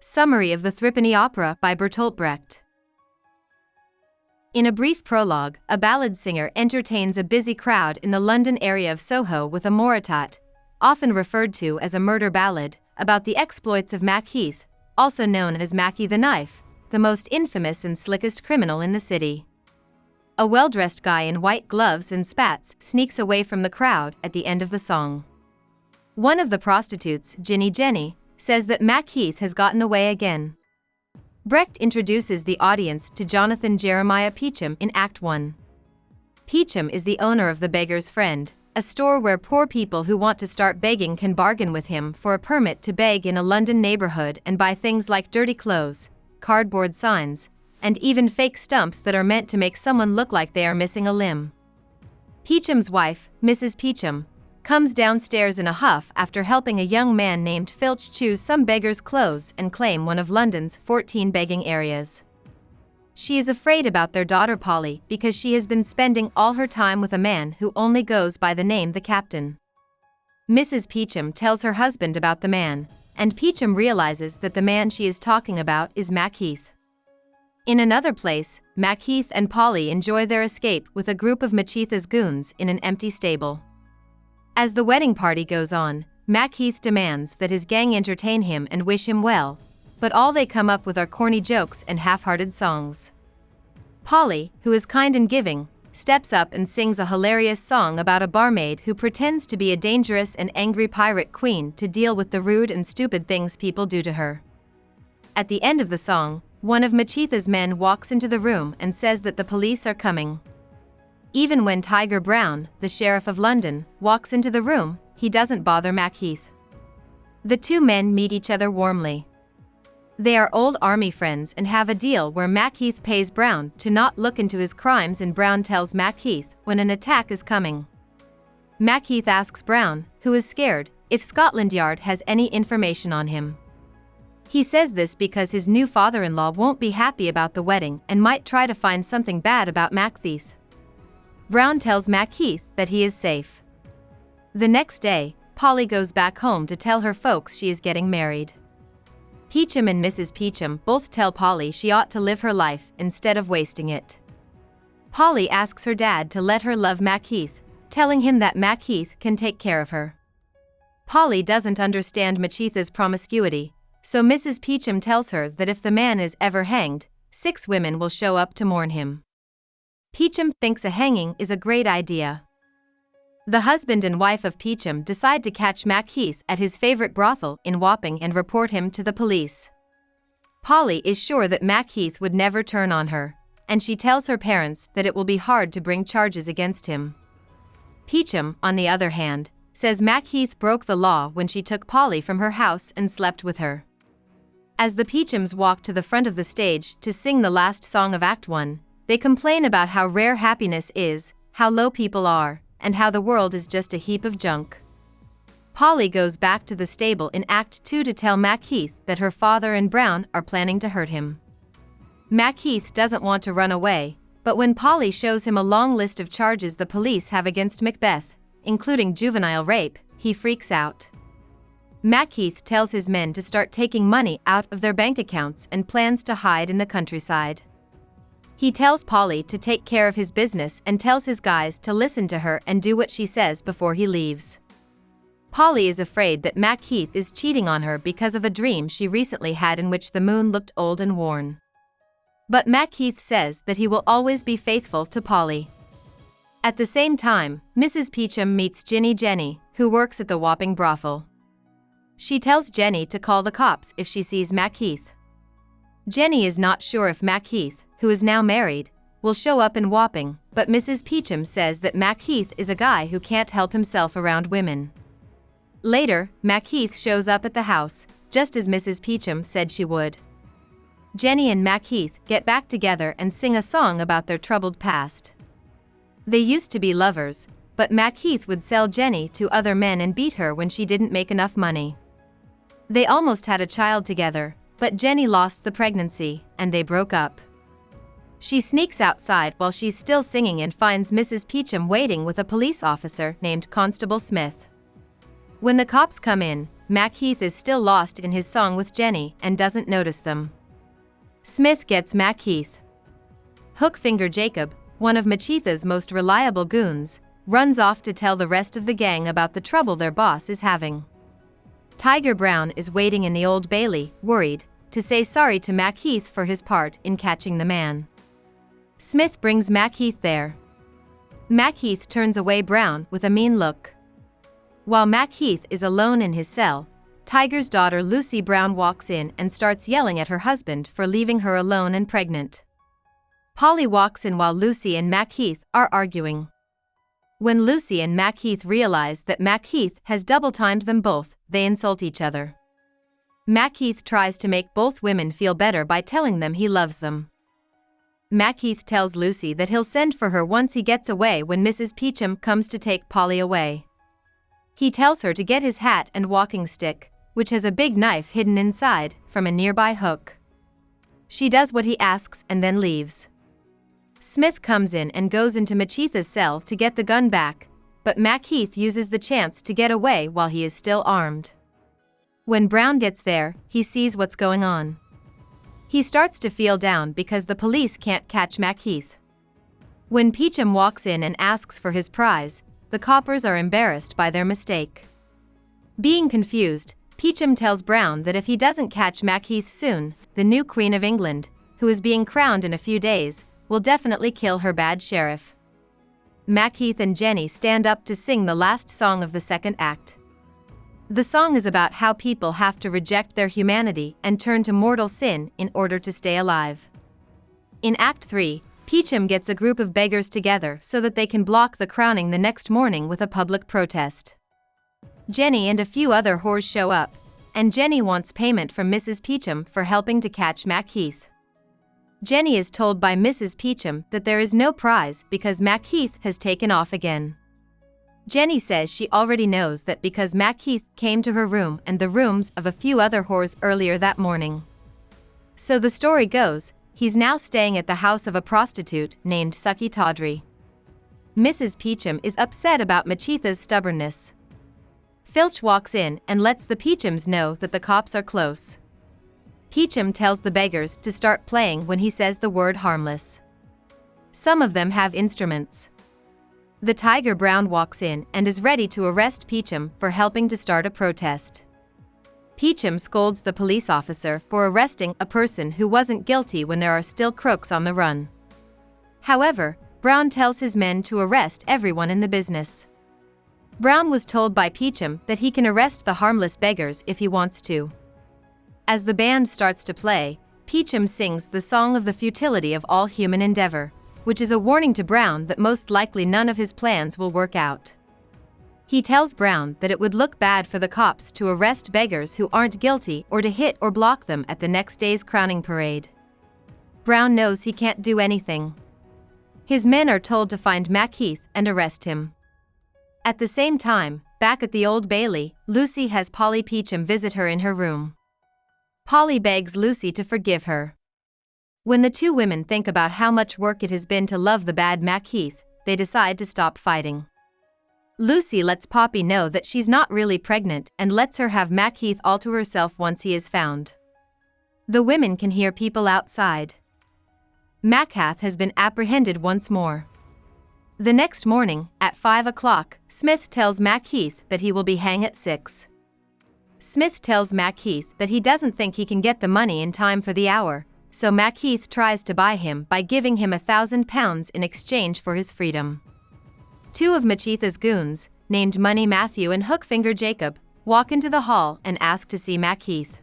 Summary of the Threepenny Opera by Bertolt Brecht. In a brief prologue, a ballad singer entertains a busy crowd in the London area of Soho with a moritat, often referred to as a murder ballad, about the exploits of Mac Heath, also known as Mackie the Knife, the most infamous and slickest criminal in the city. A well-dressed guy in white gloves and spats sneaks away from the crowd at the end of the song. One of the prostitutes, Jenny, says that Mac Heath has gotten away again. Brecht introduces the audience to Jonathan Jeremiah Peachum in Act 1. Peachum is the owner of The Beggar's Friend, a store where poor people who want to start begging can bargain with him for a permit to beg in a London neighborhood and buy things like dirty clothes, cardboard signs, and even fake stumps that are meant to make someone look like they are missing a limb. Peachum's wife, Mrs. Peachum, comes downstairs in a huff after helping a young man named Filch choose some beggar's clothes and claim one of London's 14 begging areas. She is afraid about their daughter Polly because she has been spending all her time with a man who only goes by the name the Captain. Mrs. Peachum tells her husband about the man, and Peachum realizes that the man she is talking about is Mac Heath. In another place, Mac Heath and Polly enjoy their escape with a group of Machitha's goons in an empty stable. As the wedding party goes on, Mac Heath demands that his gang entertain him and wish him well, but all they come up with are corny jokes and half-hearted songs. Polly, who is kind and giving, steps up and sings a hilarious song about a barmaid who pretends to be a dangerous and angry pirate queen to deal with the rude and stupid things people do to her. At the end of the song, one of Machitha's men walks into the room and says that the police are coming. Even when Tiger Brown, the sheriff of London, walks into the room, he doesn't bother Mac Heath. The two men meet each other warmly. They are old army friends and have a deal where Mac Heath pays Brown to not look into his crimes and Brown tells Mac Heath when an attack is coming. Mac Heath asks Brown, who is scared, if Scotland Yard has any information on him. He says this because his new father-in-law won't be happy about the wedding and might try to find something bad about Mac Heath. Brown tells Mac Heath that he is safe. The next day, Polly goes back home to tell her folks she is getting married. Peachum and Mrs. Peachum both tell Polly she ought to live her life instead of wasting it. Polly asks her dad to let her love Mac Heath, telling him that Mac Heath can take care of her. Polly doesn't understand Machitha's promiscuity, so Mrs. Peachum tells her that if the man is ever hanged, 6 women will show up to mourn him. Peachum thinks a hanging is a great idea. The husband and wife of Peachum decide to catch Mac Heath at his favorite brothel in Wapping and report him to the police. Polly is sure that Mac Heath would never turn on her, and she tells her parents that it will be hard to bring charges against him. Peachum, on the other hand, says Mac Heath broke the law when she took Polly from her house and slept with her. As the Peachums walk to the front of the stage to sing the last song of Act 1, they complain about how rare happiness is, how low people are, and how the world is just a heap of junk. Polly goes back to the stable in Act 2 to tell Mac Heath that her father and Brown are planning to hurt him. Mac Heath doesn't want to run away, but when Polly shows him a long list of charges the police have against Macbeth, including juvenile rape, he freaks out. Mac Heath tells his men to start taking money out of their bank accounts and plans to hide in the countryside. He tells Polly to take care of his business and tells his guys to listen to her and do what she says before he leaves. Polly is afraid that Mac Heath is cheating on her because of a dream she recently had in which the moon looked old and worn. But Mac Heath says that he will always be faithful to Polly. At the same time, Mrs. Peachum meets Jenny, who works at the Wapping brothel. She tells Jenny to call the cops if she sees Mac Heath. Jenny is not sure if Mac Heath, who is now married, will show up in Wapping, but Mrs. Peachum says that Mac Heath is a guy who can't help himself around women. Later, Mac Heath shows up at the house, just as Mrs. Peachum said she would. Jenny and Mac Heath get back together and sing a song about their troubled past. They used to be lovers, but Mac Heath would sell Jenny to other men and beat her when she didn't make enough money. They almost had a child together, but Jenny lost the pregnancy, and they broke up. She sneaks outside while she's still singing and finds Mrs. Peachum waiting with a police officer named Constable Smith. When the cops come in, Macheath is still lost in his song with Jenny and doesn't notice them. Smith gets Macheath. Hookfinger Jacob, one of Macheath's most reliable goons, runs off to tell the rest of the gang about the trouble their boss is having. Tiger Brown is waiting in the Old Bailey, worried, to say sorry to Macheath for his part in catching the man. Smith brings Macheath there. Macheath turns away Brown with a mean look. While Macheath is alone in his cell, Tiger's daughter Lucy Brown walks in and starts yelling at her husband for leaving her alone and pregnant. Polly walks in while Lucy and Macheath are arguing. When Lucy and Macheath realize that Macheath has double-timed them both, they insult each other. Macheath tries to make both women feel better by telling them he loves them. Macheath tells Lucy that he'll send for her once he gets away when Mrs. Peachum comes to take Polly away. He tells her to get his hat and walking stick, which has a big knife hidden inside, from a nearby hook. She does what he asks and then leaves. Smith comes in and goes into Macheath's cell to get the gun back, but Macheath uses the chance to get away while he is still armed. When Brown gets there, he sees what's going on. He starts to feel down because the police can't catch Macheath. When Peachum walks in and asks for his prize, the coppers are embarrassed by their mistake. Being confused, Peachum tells Brown that if he doesn't catch Macheath soon, the new Queen of England, who is being crowned in a few days, will definitely kill her bad sheriff. Macheath and Jenny stand up to sing the last song of the second act. The song is about how people have to reject their humanity and turn to mortal sin in order to stay alive. In Act 3, Peachum gets a group of beggars together so that they can block the crowning the next morning with a public protest. Jenny and a few other whores show up, and Jenny wants payment from Mrs. Peachum for helping to catch Macheath. Jenny is told by Mrs. Peachum that there is no prize because Macheath has taken off again. Jenny says she already knows that because Macheath came to her room and the rooms of a few other whores earlier that morning. So the story goes, he's now staying at the house of a prostitute named Sucky Tawdry. Mrs. Peachum is upset about Macheath's stubbornness. Filch walks in and lets the Peachums know that the cops are close. Peachum tells the beggars to start playing when he says the word harmless. Some of them have instruments. The Tiger Brown walks in and is ready to arrest Peachum for helping to start a protest. Peachum scolds the police officer for arresting a person who wasn't guilty when there are still crooks on the run. However, Brown tells his men to arrest everyone in the business. Brown was told by Peachum that he can arrest the harmless beggars if he wants to. As the band starts to play, Peachum sings the song of the futility of all human endeavor, which is a warning to Brown that most likely none of his plans will work out. He tells Brown that it would look bad for the cops to arrest beggars who aren't guilty or to hit or block them at the next day's crowning parade. Brown knows he can't do anything. His men are told to find Macheath and arrest him. At the same time, back at the Old Bailey, Lucy has Polly Peachum visit her in her room. Polly begs Lucy to forgive her. When the two women think about how much work it has been to love the bad Macheath, they decide to stop fighting. Lucy lets Poppy know that she's not really pregnant and lets her have Macheath all to herself once he is found. The women can hear people outside. Macheath has been apprehended once more. The next morning, at 5 o'clock, Smith tells Macheath that he will be hanged at 6. Smith tells Macheath that he doesn't think he can get the money in time for the hour, so Macheath tries to buy him by giving him £1,000 in exchange for his freedom. Two of Macheath's goons, named Money Matthew and Hookfinger Jacob, walk into the hall and ask to see Macheath.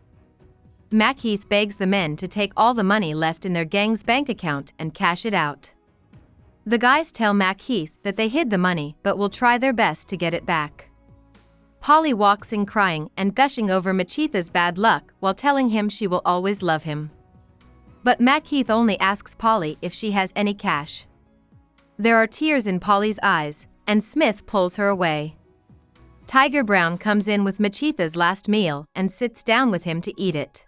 Macheath begs the men to take all the money left in their gang's bank account and cash it out. The guys tell Macheath that they hid the money but will try their best to get it back. Polly walks in crying and gushing over Macheath's bad luck while telling him she will always love him. But Macheath only asks Polly if she has any cash. There are tears in Polly's eyes, and Smith pulls her away. Tiger Brown comes in with Macheath's last meal and sits down with him to eat it.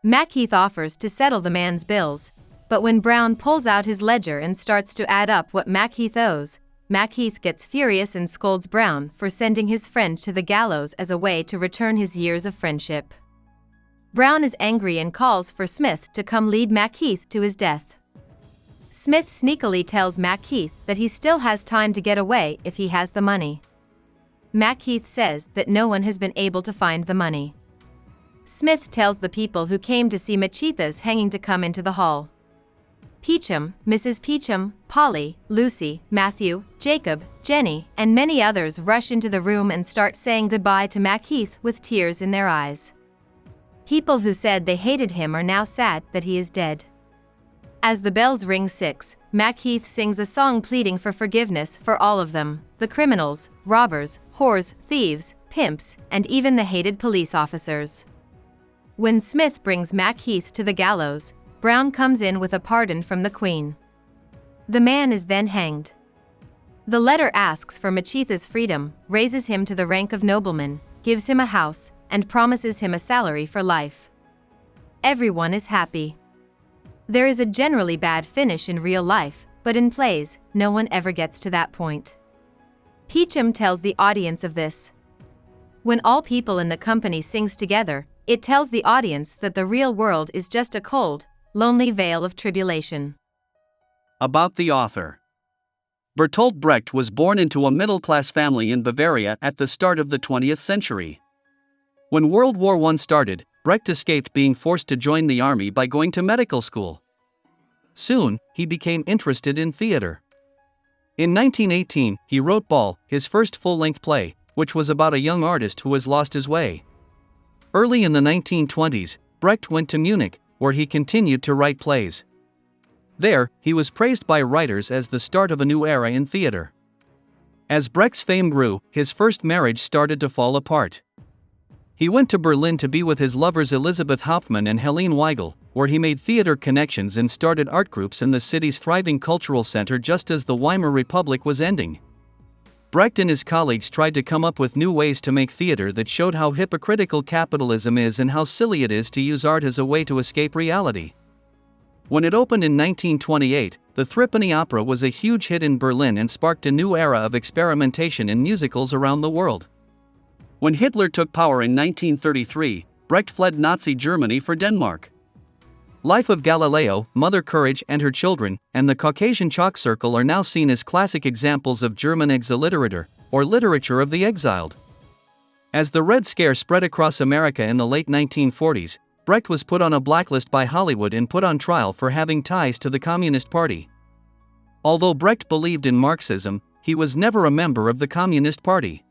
Macheath offers to settle the man's bills, but when Brown pulls out his ledger and starts to add up what Macheath owes, Macheath gets furious and scolds Brown for sending his friend to the gallows as a way to return his years of friendship. Brown is angry and calls for Smith to come lead Macheath to his death. Smith sneakily tells Macheath that he still has time to get away if he has the money. Macheath says that no one has been able to find the money. Smith tells the people who came to see Macheath's hanging to come into the hall. Peachum, Mrs. Peachum, Polly, Lucy, Matthew, Jacob, Jenny, and many others rush into the room and start saying goodbye to Macheath with tears in their eyes. People who said they hated him are now sad that he is dead. As the bells ring 6, Macheath sings a song pleading for forgiveness for all of them, the criminals, robbers, whores, thieves, pimps, and even the hated police officers. When Smith brings Macheath to the gallows, Brown comes in with a pardon from the Queen. The man is then hanged. The letter asks for Macheath's freedom, raises him to the rank of nobleman, gives him a house, and promises him a salary for life. Everyone is happy. There is a generally bad finish in real life, but in plays, no one ever gets to that point. Peachum tells the audience of this. When all people in the company sings together, it tells the audience that the real world is just a cold, lonely vale of tribulation. About the author. Bertolt Brecht was born into a middle-class family in Bavaria at the start of the 20th century. When World War I started, Brecht escaped being forced to join the army by going to medical school. Soon, he became interested in theater. In 1918, he wrote Ball, his first full-length play, which was about a young artist who has lost his way. Early in the 1920s, Brecht went to Munich, where he continued to write plays. There, he was praised by writers as the start of a new era in theater. As Brecht's fame grew, his first marriage started to fall apart. He went to Berlin to be with his lovers Elisabeth Hauptmann and Helene Weigel, where he made theater connections and started art groups in the city's thriving cultural center just as the Weimar Republic was ending. Brecht and his colleagues tried to come up with new ways to make theater that showed how hypocritical capitalism is and how silly it is to use art as a way to escape reality. When it opened in 1928, the Threepenny opera was a huge hit in Berlin and sparked a new era of experimentation in musicals around the world. When Hitler took power in 1933, Brecht fled Nazi Germany for Denmark. Life of Galileo, Mother Courage and Her Children, and the Caucasian Chalk Circle are now seen as classic examples of German Exilliteratur, or literature of the exiled. As the Red Scare spread across America in the late 1940s, Brecht was put on a blacklist by Hollywood and put on trial for having ties to the Communist Party. Although Brecht believed in Marxism, he was never a member of the Communist Party.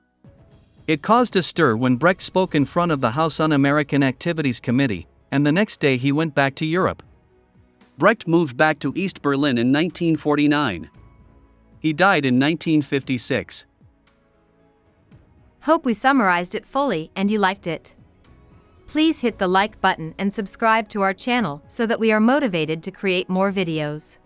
It caused a stir when Brecht spoke in front of the House Un-American Activities Committee, and the next day he went back to Europe. Brecht moved back to East Berlin in 1949. He died in 1956. Hope we summarized it fully and you liked it. Please hit the like button and subscribe to our channel so that we are motivated to create more videos.